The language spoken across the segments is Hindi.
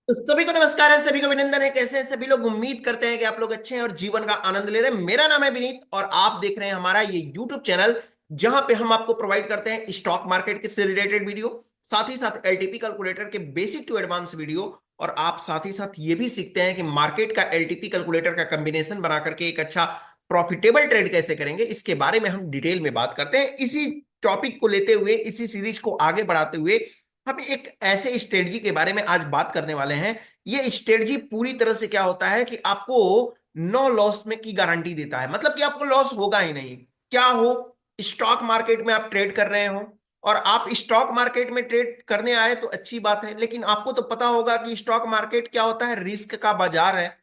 तो सभी को नमस्कार है, सभी को अभिनंदन है। कैसे हैं सभी लोग? उम्मीद करते हैं कि आप लोग अच्छे हैं और जीवन का आनंद ले रहे हैं। मेरा नाम है विनीत और आप देख रहे हैं हमारा ये यूट्यूब चैनल, जहां पे हम आपको प्रोवाइड करते हैं स्टॉक मार्केट के से रिलेटेड वीडियो, साथ ही साथ एलटीपी कैलकुलेटर के बेसिक टू एडवांस वीडियो। और आप साथ ही साथ ये भी सीखते हैं कि मार्केट का एलटीपी कैलकुलेटर का कॉम्बिनेशन बना करके एक अच्छा प्रॉफिटेबल ट्रेड कैसे करेंगे, इसके बारे में हम डिटेल में बात करते हैं। इसी टॉपिक को लेते हुए, इसी सीरीज को आगे बढ़ाते हुए हम एक ऐसे स्ट्रेटजी के बारे में आज बात करने वाले हैं। ये स्ट्रेटजी पूरी तरह से क्या होता है कि आपको नो लॉस में की गारंटी देता है, मतलब कि आपको लॉस होगा ही नहीं। क्या हो, स्टॉक मार्केट में आप ट्रेड कर रहे हो और आप स्टॉक मार्केट में ट्रेड करने आए तो अच्छी बात है, लेकिन आपको तो पता होगा कि स्टॉक मार्केट क्या होता है, रिस्क का बाजार है।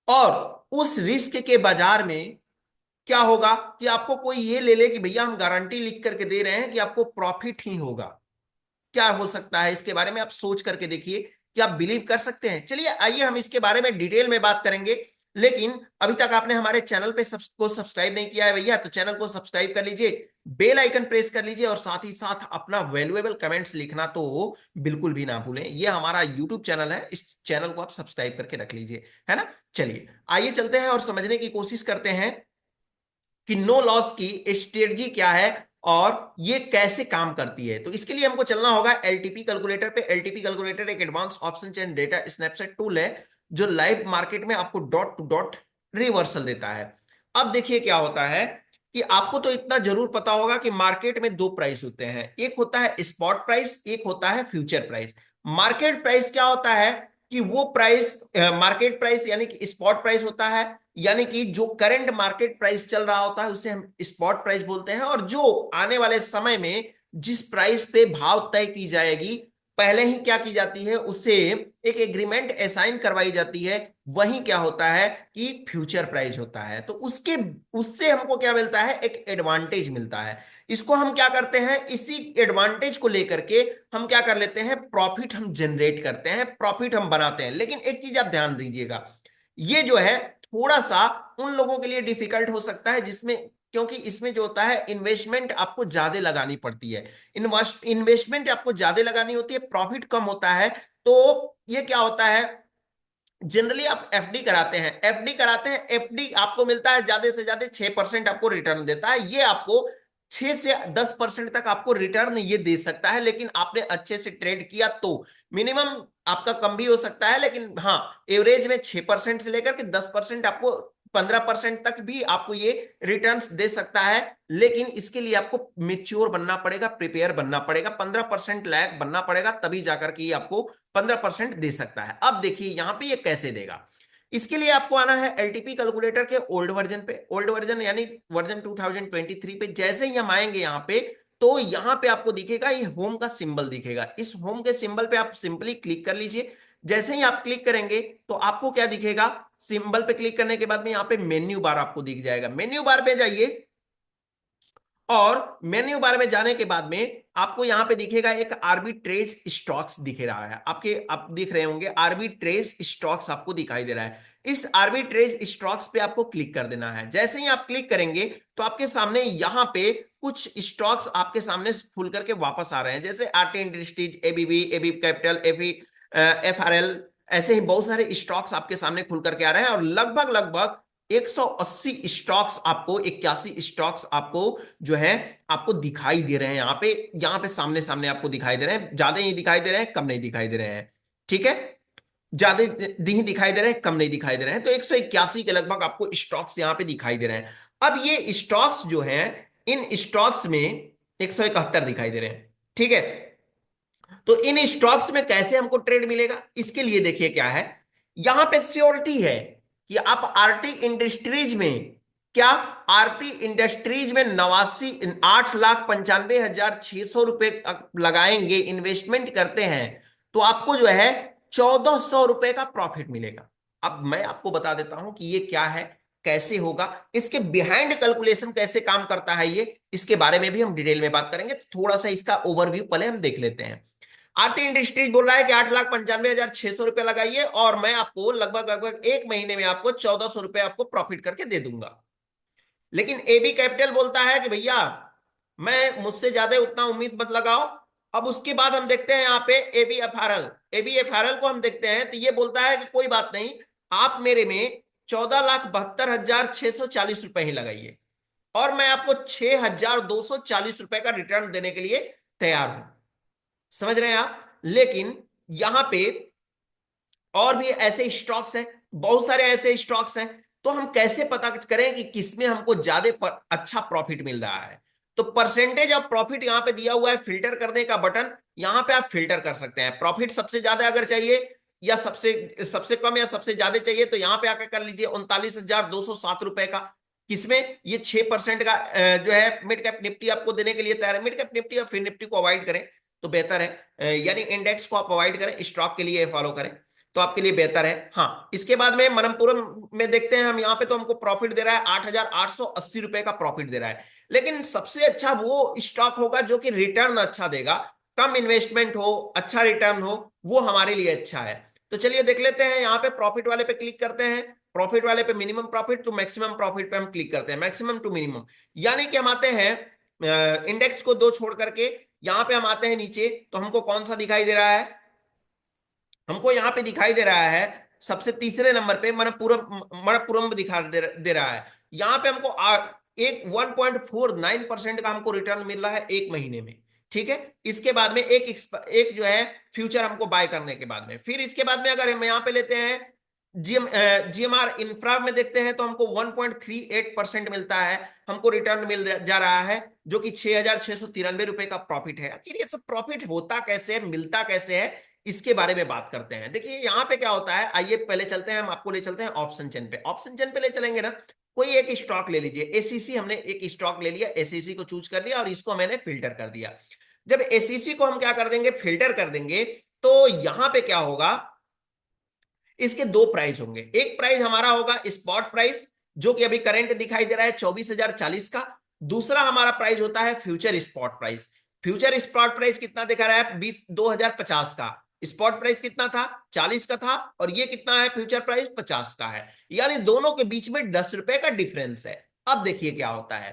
और उस रिस्क के बाजार में क्या होगा कि आपको कोई ये ले ले कि भैया हम गारंटी लिख करके दे रहे हैं कि आपको प्रॉफिट ही होगा। क्या हो सकता है इसके बारे में आप सोच करके देखिए कि आप बिलीव कर सकते हैं। चलिए आइए हम इसके बारे में डिटेल में बात करेंगे। लेकिन अभी तक आपने हमारे चैनल पे को सब्सक्राइब नहीं किया है भैया, तो चैनल को सब्सक्राइब कर लीजिए, बेल आइकन प्रेस कर लीजिए और साथ ही साथ अपना वैल्यूएबल कमेंट्स लिखना तो बिल्कुल भी ना भूलें। ये हमारा यूट्यूब चैनल है, इस चैनल को आप सब्सक्राइब करके रख लीजिए, है ना। चलिए आइए चलते हैं और समझने की कोशिश करते हैं कि नो लॉस की स्ट्रेटजी क्या है और ये कैसे काम करती है। तो इसके लिए हमको चलना होगा एलटीपी कैलकुलेटर पे। एलटीपी कैलकुलेटर एक advance option chain data snapshot tool है जो लाइव मार्केट में आपको डॉट टू डॉट रिवर्सल देता है। अब देखिए क्या होता है कि आपको तो इतना जरूर पता होगा कि मार्केट में दो प्राइस होते हैं, एक होता है स्पॉट प्राइस, एक होता है फ्यूचर प्राइस। मार्केट प्राइस क्या होता है कि वो प्राइस, मार्केट प्राइस यानी कि स्पॉट प्राइस होता है, यानी कि जो करंट मार्केट प्राइस चल रहा होता है उसे हम स्पॉट प्राइस बोलते हैं। और जो आने वाले समय में जिस प्राइस पे भाव तय की जाएगी, पहले ही क्या की जाती है, उससे एक एग्रीमेंट असाइन करवाई जाती है, वही क्या होता है कि फ्यूचर प्राइस होता है। तो उसके उससे हमको क्या मिलता है, एक एडवांटेज मिलता है। इसको हम क्या करते हैं, इसी एडवांटेज को लेकर के हम क्या कर लेते हैं, प्रॉफिट हम जनरेट करते हैं, प्रॉफिट हम बनाते हैं। लेकिन एक चीज आप ध्यान दीजिएगा, ये जो है थोड़ा सा उन लोगों के लिए डिफिकल्ट हो सकता है जिसमें, क्योंकि इसमें जो होता है इन्वेस्टमेंट आपको ज्यादा लगानी पड़ती है। इन्वेस्टमेंट आपको ज्यादा लगानी होती है, प्रॉफिट कम होता है। तो ये क्या होता है, जनरली आप एफडी कराते हैं, एफडी कराते हैं, एफडी आपको मिलता है ज्यादा से ज्यादा 6% आपको रिटर्न देता है। ये आपको 6 से 10% तक आपको रिटर्न ये दे सकता है, लेकिन आपने अच्छे से ट्रेड किया तो। मिनिमम आपका कम भी हो सकता है, लेकिन हाँ, एवरेज में 6% से लेकर के 10%, आपको 15% तक भी आपको ये रिटर्न्स दे सकता है। लेकिन इसके लिए आपको मेच्योर बनना पड़ेगा, प्रिपेयर बनना पड़ेगा, 15% लायक बनना पड़ेगा, तभी जाकर के ये आपको 15% दे सकता है। अब देखिए यहां पे ये कैसे देगा। इसके लिए आपको आना है एलटीपी कैलकुलेटर के ओल्ड वर्जन पे, ओल्ड वर्जन यानी वर्जन 2023 पे। जैसे ही हम आएंगे यहां पे, तो यहां पे आपको दिखेगा ये होम का सिंबल दिखेगा। इस होम के सिंबल पे आप सिंपली क्लिक कर लीजिए। जैसे ही आप क्लिक करेंगे तो आपको क्या दिखेगा, सिंबल पे क्लिक करने के बाद में यहाँ पे मेन्यू बार आपको दिख जाएगा। मेन्यू बार पे जाइए और मेन्यू बार में जाने के बाद में आपको यहां पे दिखेगा एक आर्बिट्रेज स्टॉक्स दिख रहा है आपके, आप दिख रहे होंगे आर्बिट्रेज स्टॉक्स आपको दिखाई दे रहा है। इस आर्बिट्रेज स्टॉक्स पे आपको क्लिक कर देना है। जैसे ही आप क्लिक करेंगे तो आपके सामने यहां पे कुछ स्टॉक्स आपके सामने खुल करके वापस आ रहे हैं, जैसे RT industries, ABB, AB capital, एफी, एफआरएल। ऐसे ही बहुत सारे स्टॉक्स आपके सामने खुल करके आ रहे हैं और लगभग लगभग 180 स्टॉक्स आपको, 81 स्टॉक्स आपको जो है आपको दिखाई दे रहे हैं। यहाँ पे सामने सामने आपको दिखाई दे रहे हैं, ज्यादा नहीं दिखाई दे रहे हैं, कम नहीं दिखाई दे रहे हैं, ठीक है। ज्यादा नहीं दिखाई दे रहे हैं, कम नहीं दिखाई दे रहे हैं, तो 181 के लगभग आपको स्टॉक्स यहाँ पे दिखाई दे रहे हैं। अब ये स्टॉक्स जो हैं, इन स्टॉक्स में 171 दिखाई दे रहे हैं, ठीक है। तो इन स्टॉक्स में कैसे हमको ट्रेड मिलेगा, इसके लिए देखिए क्या है, यहां पे श्योरिटी है कि आप आरटी इंडस्ट्रीज में, क्या, आरती इंडस्ट्रीज में 8,95,600 रुपए लगाएंगे, इन्वेस्टमेंट करते हैं, तो आपको जो है 1,400 रुपए का प्रॉफिट मिलेगा। अब मैं आपको बता देता हूं कि ये क्या है, कैसे होगा, इसके बिहाइंड कैलकुलेशन कैसे काम करता है ये, इसके बारे में भी हम डिटेल में बात करेंगे। थोड़ा सा इसका ओवरव्यू पहले हम देख लेते हैं। आरती इंडस्ट्रीज बोल रहा है कि 8,95,600 रुपए लगाइए और मैं आपको लगभग लगभग एक महीने में आपको 1,400 रुपए आपको प्रॉफिट करके दे दूंगा। लेकिन एबी कैपिटल बोलता है कि भैया मैं, मुझसे ज्यादा उतना उम्मीद मत लगाओ, अब उसके बाद हम देखते हैं यहाँ पे एबीएफआरएल। एबीएफआरएल को हम देखते हैं तो ये बोलता है कि कोई बात नहीं, आप मेरे में 14,72,640 रुपए ही लगाइए और मैं आपको 6,240 रुपए का रिटर्न देने के लिए तैयार हूं। समझ रहे हैं आप? लेकिन यहां पे और भी ऐसे स्टॉक्स हैं, बहुत सारे ऐसे स्टॉक्स हैं, तो हम कैसे पता करें कि किसमें हमको ज्यादा अच्छा प्रॉफिट मिल रहा है? तो परसेंटेज ऑफ प्रॉफिट यहां पे दिया हुआ है, फिल्टर करने का बटन, यहां पे आप फिल्टर कर सकते हैं। प्रॉफिट सबसे ज्यादा अगर चाहिए या सबसे सबसे कम या सबसे ज्यादा चाहिए तो यहां पे आकर कर लीजिए 39,207 रुपए का। किसमें? ये 6% का जो है मिड कैप निफ्टी आपको देने के लिए तैयार है। मिड कैप निफ्टी और फिर निफ्टी को अवॉइड करें तो बेहतर है, यानी इंडेक्स को आप अवॉइड करें, स्टॉक के लिए फॉलो करें तो आपके लिए बेहतर है। हाँ, इसके बाद में मनमपुरम में देखते हैं हम, यहाँ पे तो हमको प्रॉफिट दे रहा है 8,880 रुपए का प्रॉफिट दे रहा है। लेकिन सबसे अच्छा वो स्टॉक होगा जो कि रिटर्न अच्छा देगा, कम इन्वेस्टमेंट हो, अच्छा रिटर्न हो, वो हमारे लिए अच्छा है। तो चलिए देख लेते हैं, यहाँ पे प्रॉफिट वाले पे क्लिक करते हैं। प्रॉफिट वाले पे minimum profit to maximum profit पे हम क्लिक करते हैं, मैक्सिमम टू मिनिमम, यानी कि हम आते हैं इंडेक्स को दो छोड़ करके, यहां पे हम आते हैं नीचे तो हमको कौन सा दिखाई दे रहा है? हमको यहाँ पे दिखाई दे रहा है सबसे तीसरे नंबर पे मनपुरम, मनपुरम दे रहा है। यहाँ पे हमको एक 1.49% का हमको रिटर्न मिल रहा है एक महीने में। ठीक है, इसके बाद में एक जो है फ्यूचर हमको बाय करने के बाद में, फिर इसके बाद में अगर हम यहाँ पे लेते हैं जीएमआर इंफ्रा में देखते हैं तो हमको 1.38% मिलता है, हमको रिटर्न मिल जा रहा है, जो कि 6,693 रुपए का प्रॉफिट है। आखिर ये सब प्रॉफिट होता कैसे है, मिलता कैसे है, इसके बारे में बात करते हैं। देखिए यहाँ पे क्या होता है, आइए पहले चलते हैं, हम आपको ले चलते हैं ऑप्शन चेन पे। ऑप्शन चेन पे ले चलेंगे ना, कोई एक स्टॉक ले लीजिए, एसीसी, हमने एक स्टॉक ले लिया, एसीसी को चूज कर लिया और इसको मैंने फिल्टर कर दिया। जब एसीसी को हम क्या कर देंगे, फिल्टर कर देंगे, तो यहां पे क्या होगा, इसके दो प्राइस होंगे। एक प्राइस हमारा होगा स्पॉट प्राइस, जो कि अभी करंट दिखाई दे रहा है 24,040 का। दूसरा हमारा प्राइस होता है future spot price. Future spot price कितना दिखा रहा है? 20,50 का। स्पॉट प्राइस कितना था? 40 का था, और ये कितना है? फ्यूचर प्राइस 50 का है, यानी दोनों के बीच में 10 रुपए का डिफरेंस है। अब देखिए क्या होता है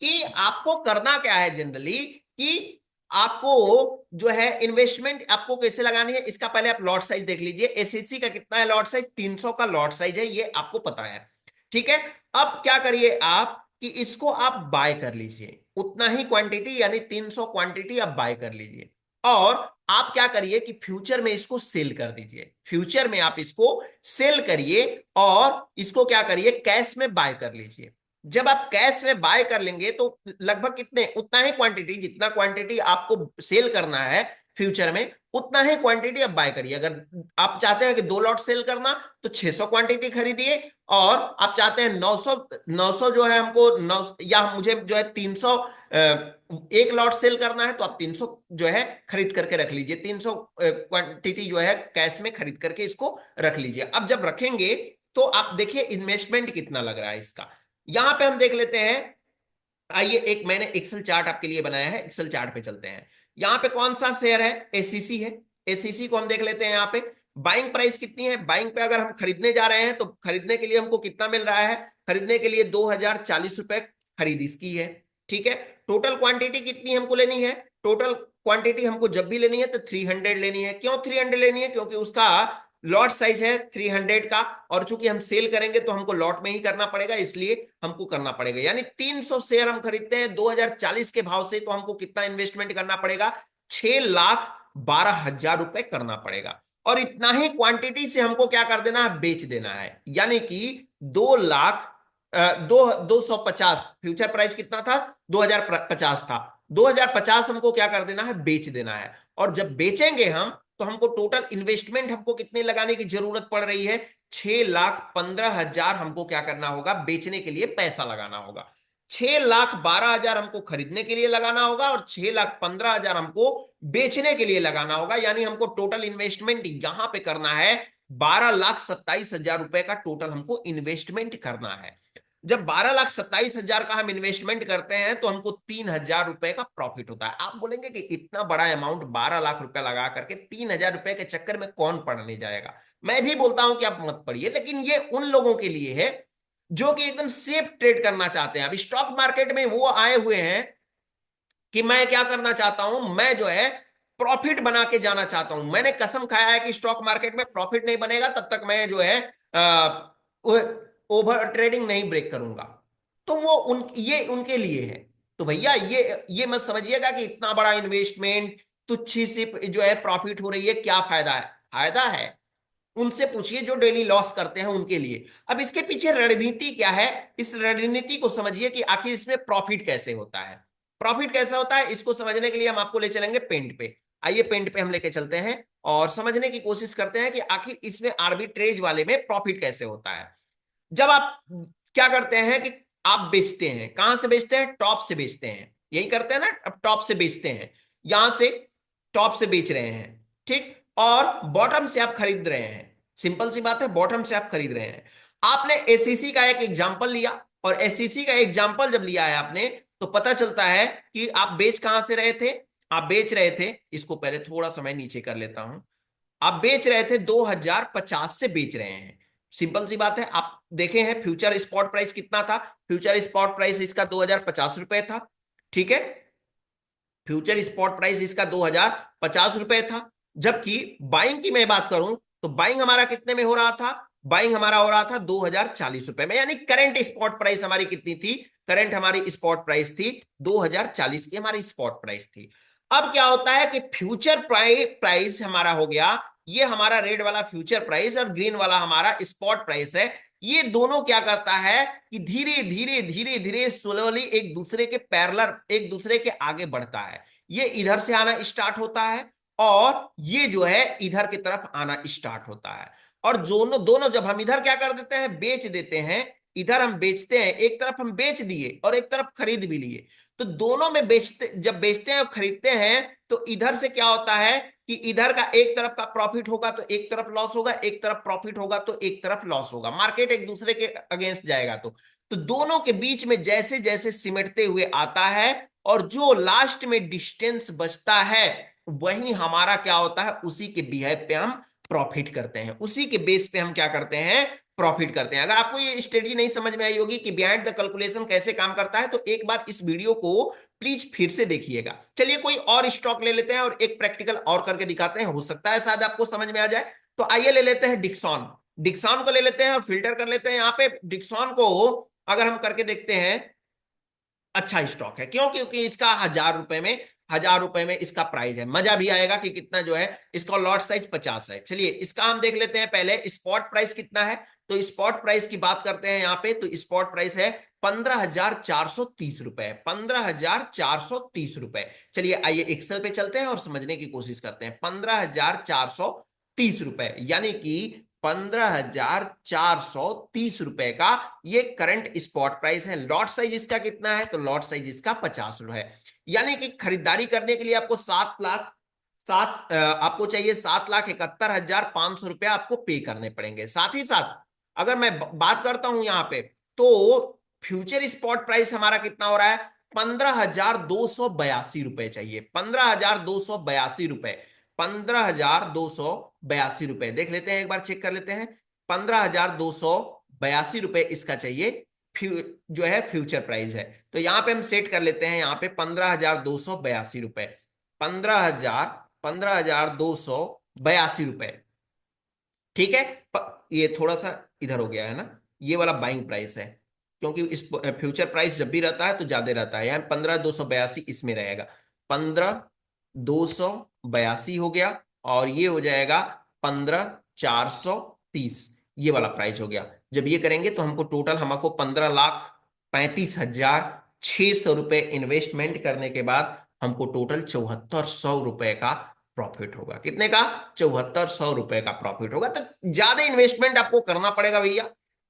कि आपको करना क्या है जनरली, कि आपको जो है इन्वेस्टमेंट आपको कैसे लगानी है, इसका पहले आप लॉट साइज देख लीजिए। एसएससी का कितना है लॉट साइज? 300 का लॉट साइज है, ये आपको पता है। ठीक है, अब क्या करिए आप कि इसको आप बाय कर लीजिए, उतना ही क्वांटिटी, यानी 300 क्वांटिटी आप बाय कर लीजिए। और आप क्या करिए कि फ्यूचर में इसको सेल कर दीजिए, फ्यूचर में आप इसको सेल करिए और इसको क्या करिए, कैश में बाय कर लीजिए। जब आप कैश में बाय कर लेंगे तो लगभग कितने, उतना ही क्वांटिटी, जितना क्वांटिटी आपको सेल करना है फ्यूचर में, उतना ही क्वांटिटी आप बाय करिए। अगर आप चाहते हैं कि 2 लॉट सेल करना तो 600 क्वांटिटी खरीदिए, और आप चाहते हैं 900 900 जो है हमको 9, या मुझे जो है 300 एक लॉट सेल करना है तो आप 300 जो है खरीद करके रख लीजिए, 300 क्वांटिटी जो है कैश में खरीद करके इसको रख लीजिए। अब जब रखेंगे तो आप देखिए इन्वेस्टमेंट कितना लग रहा है इसका। यहां पे हम देख लेते हैं, आइए एक मैंने एक्सेल चार्ट आपके लिए बनाया है, एक्सेल चार्ट पे चलते हैं। यहां पे कौन सा शेयर है? एसीसी है। एसीसी को हम देख लेते हैं। यहाँ पे बाइंग प्राइस कितनी है? बाइंग पे अगर हम खरीदने जा रहे हैं तो खरीदने के लिए हमको कितना मिल रहा है? खरीदने के लिए 2,040 रुपए खरीद इसकी है। ठीक है, टोटल क्वांटिटी कितनी हमको लेनी है? टोटल क्वांटिटी हमको जब भी लेनी है तो 300 लेनी है। क्यों 300 लेनी है? क्योंकि उसका लॉट साइज है 300 का, और चूंकि हम सेल करेंगे तो हमको लॉट में ही करना पड़ेगा, इसलिए हमको करना पड़ेगा। यानी 300 शेयर हम खरीदते हैं 2040 के भाव से, तो हमको कितना इन्वेस्टमेंट करना पड़ेगा? 6,12,000 रुपए करना पड़ेगा। और इतना ही क्वांटिटी से हमको क्या कर देना है? बेच देना है। यानी कि 2 लाख 250, फ्यूचर प्राइस कितना था? 2050 था, 2050 हमको क्या कर देना है? बेच देना है। और जब बेचेंगे हम तो हमको टोटल इन्वेस्टमेंट हमको कितने लगाने की जरूरत पड़ रही है? 6,15,000 हमको क्या करना होगा? बेचने के लिए पैसा लगाना होगा। 6,12,000 हमको खरीदने के लिए लगाना होगा और 6,15,000 हमको बेचने के लिए लगाना होगा। यानी हमको टोटल इन्वेस्टमेंट यहां पे करना है 12,27,000 रुपए का टोटल हमको इन्वेस्टमेंट करना है। जब 12,27,000 का हम इन्वेस्टमेंट करते हैं तो हमको 3,000 रुपए का प्रॉफिट होता है। आप बोलेंगे कि इतना बड़ा अमाउंट 12 लाख रुपए लगा करके 3,000 रुपए के चक्कर में कौन पड़ने जाएगा? मैं भी बोलता हूं कि आप मत पढ़िए, लेकिन ये उन लोगों के लिए है जो कि एकदम सेफ ट्रेड करना चाहते हैं। अभी स्टॉक मार्केट में वो आए हुए हैं कि मैं क्या करना चाहता हूं, मैं जो है प्रॉफिट बना के जाना चाहता हूं। मैंने कसम खाया है कि स्टॉक मार्केट में प्रॉफिट नहीं बनेगा तब तक मैं जो है ओवर ट्रेडिंग नहीं ब्रेक करूंगा। तो वो ये उनके लिए है। तो भैया ये मत समझिएगा कि इतना बड़ा इन्वेस्टमेंट तुच्छी सी जो है प्रॉफिट हो रही है, क्या फायदा है? फायदा है। उनसे पूछिए जो डेली लॉस करते हैं उनके लिए। अब इसके पीछे रणनीति क्या है, इस रणनीति को समझिए कि आखिर इसमें प्रॉफिट कैसे होता है। प्रॉफिट कैसा होता है इसको समझने के लिए हम आपको ले चलेंगे पेंट पे। आइए पेंट पे हम लेके चलते हैं और समझने की कोशिश करते हैं कि आखिर इसमें आर्बिट्रेज वाले में प्रॉफिट कैसे होता है। जब आप क्या करते हैं कि आप बेचते हैं, कहां से बेचते हैं? टॉप से बेचते हैं, यही करते हैं ना। अब टॉप से बेचते हैं, यहां से टॉप से बेच रहे हैं, ठीक। और बॉटम से आप खरीद रहे हैं, सिंपल सी बात है, बॉटम से आप खरीद रहे हैं। आपने एससीसी का एक एग्जांपल लिया, और एससीसी का एग्जांपल जब लिया है आपने, तो पता चलता है कि आप बेच कहां से रहे थे। आप बेच रहे थे, इसको पहले थोड़ा समय नीचे कर लेता हूं। आप बेच रहे थे 2050 से बेच रहे हैं। सिंपल सी बात है, आप देखे हैं फ्यूचर स्पॉट प्राइस कितना था? फ्यूचर स्पॉट प्राइस इसका 2050 रुपए था, ठीक है। फ्यूचर स्पॉट प्राइस इसका 2050 रुपए था। जबकि बाइंग की मैं बात करूं तो बाइंग हमारा कितने में हो रहा था? बाइंग हमारा हो रहा था 2040 रुपए में। यानी करंट स्पॉट प्राइस हमारी कितनी थी? करंट हमारी स्पॉट प्राइस थी 2040 की, हमारी स्पॉट प्राइस थी। अब क्या होता है कि फ्यूचर प्राइस हमारा हो गया, ये हमारा रेड वाला फ्यूचर प्राइस और ग्रीन वाला हमारा स्पॉट प्राइस है। ये दोनों क्या करता है कि धीरे धीरे धीरे धीरे स्लोली एक दूसरे के पैरेलल, एक दूसरे के आगे बढ़ता है। ये इधर से आना स्टार्ट होता है और ये जो है इधर की तरफ आना स्टार्ट होता है। और दोनों दोनों जब हम इधर क्या कर देते हैं, बेच देते हैं, इधर हम बेचते हैं, एक तरफ हम बेच दिए और एक तरफ खरीद भी लिए। तो दोनों में बेचते, जब बेचते हैं और खरीदते हैं, तो इधर से क्या होता है कि इधर का एक तरफ का प्रॉफिट होगा तो एक तरफ लॉस होगा, एक तरफ प्रॉफिट होगा तो एक तरफ लॉस होगा। मार्केट एक दूसरे के अगेंस्ट जाएगा। तो दोनों के बीच में जैसे जैसे सिमटते हुए आता है, और जो लास्ट में डिस्टेंस बचता है वही हमारा क्या होता है, उसी के बिहेव पे हम प्रॉफिट करते हैं, उसी के बेस पे हम क्या करते हैं, प्रॉफिट करते हैं। अगर आपको ये स्ट्रेटजी नहीं समझ में आई होगी कि बिहाइंड द कैलकुलेशन कैसे काम करता है, तो एक बात इस वीडियो को प्लीज फिर से देखिएगा। चलिए कोई और स्टॉक ले लेते हैं और एक प्रैक्टिकल और करके दिखाते हैं, हो सकता है शायद आपको समझ में आ जाए। तो आइए ले लेते हैं डिक्सॉन। डिक्सॉन को ले लेते हैं और फिल्टर कर लेते हैं। यहाँ पे डिक्सॉन को अगर हम करके देखते हैं, अच्छा स्टॉक है। क्यों? क्योंकि इसका 1000 रुपए में, 1000 रुपए में इसका प्राइस है। मजा भी आएगा कि कितना जो है, इसका लॉट साइज 50 है। चलिए इसका हम देख लेते हैं पहले स्पॉट प्राइस कितना है। तो स्पॉट प्राइस की बात करते हैं यहाँ पे, तो स्पॉट प्राइस है 15,430 रुपए, 15,430 रुपए। चलिए आइए एक्सेल पे चलते हैं और समझने की कोशिश करते हैं। 15,430 रुपए यानी कि 15,430 रुपए का ये करंट स्पॉट प्राइस है। लॉट साइज इसका कितना है? तो लॉट साइज इसका 50 है। यानी कि खरीदारी करने के लिए आपको 7 लाख, आपको चाहिए 7,71,500 रुपया आपको पे करने पड़ेंगे। साथ ही साथ अगर मैं बात करता हूं यहां पे, तो फ्यूचर स्पॉट प्राइस हमारा कितना हो रहा है? 15,282 रुपए चाहिए, 15,282 रुपए, 15,282 रुपए। देख लेते हैं, एक बार चेक कर लेते हैं। 15,282 रुपए इसका चाहिए, जो है फ्यूचर प्राइस है। तो यहां पे हम सेट कर लेते हैं, यहां पे 15,282 रुपए, 15,282 रुपए, ठीक है। ये थोड़ा सा इधर हो गया है ना, ये वाला बाइंग प्राइस है, क्योंकि इस फ्यूचर प्राइस जब भी रहता है तो ज्यादा रहता है। यहाँ 15,282 इसमें रहेगा, 15,282 हो गया, और ये हो जाएगा 15,430, ये वाला प्राइस हो गया। जब ये करेंगे तो हमको टोटल, हमको 15,35,600 रुपए इन्वेस्टमेंट करने के बाद हमको टोटल 7,400 रुपए का प्रॉफिट होगा। कितने का? 7,400 रुपए का प्रॉफिट होगा। तो ज्यादा इन्वेस्टमेंट आपको करना पड़ेगा भैया,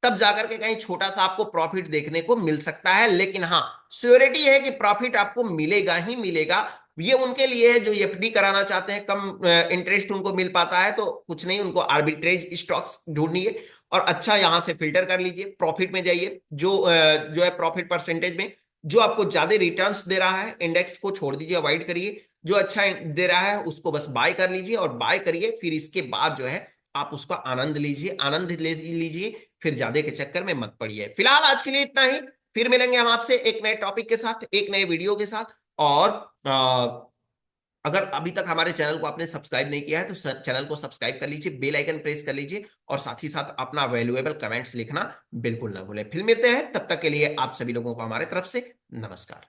तब जाकर के कहीं छोटा सा आपको प्रॉफिट देखने को मिल सकता है। लेकिन हाँ, श्योरिटी है कि प्रॉफिट आपको मिलेगा ही मिलेगा। ये उनके लिए है जो एफडी कराना चाहते हैं, कम इंटरेस्ट उनको मिल पाता है, तो कुछ नहीं, उनको आर्बिट्रेज स्टॉक्स ढूंढिए और अच्छा यहां से फिल्टर कर लीजिए, प्रॉफिट में जाइए। जो है प्रॉफिट परसेंटेज में जो आपको ज्यादा रिटर्न्स दे रहा है, इंडेक्स को छोड़ दीजिए, अवॉइड करिए। जो अच्छा दे रहा है उसको बस बाय कर लीजिए, और बाय करिए, फिर इसके बाद जो है आप उसका आनंद लीजिए, आनंद ले लीजिए, फिर ज्यादा के चक्कर में मत पड़िए। फिलहाल आज के लिए इतना ही, फिर मिलेंगे हम आपसे एक नए टॉपिक के साथ, एक नए वीडियो के साथ। और अगर अभी तक हमारे चैनल को आपने सब्सक्राइब नहीं किया है तो चैनल को सब्सक्राइब कर लीजिए, बेल आइकन प्रेस कर लीजिए और साथ ही साथ अपना वैल्यूएबल कमेंट्स लिखना बिल्कुल ना भूलें। फिर मिलते हैं, तब तक के लिए आप सभी लोगों को हमारे तरफ से नमस्कार।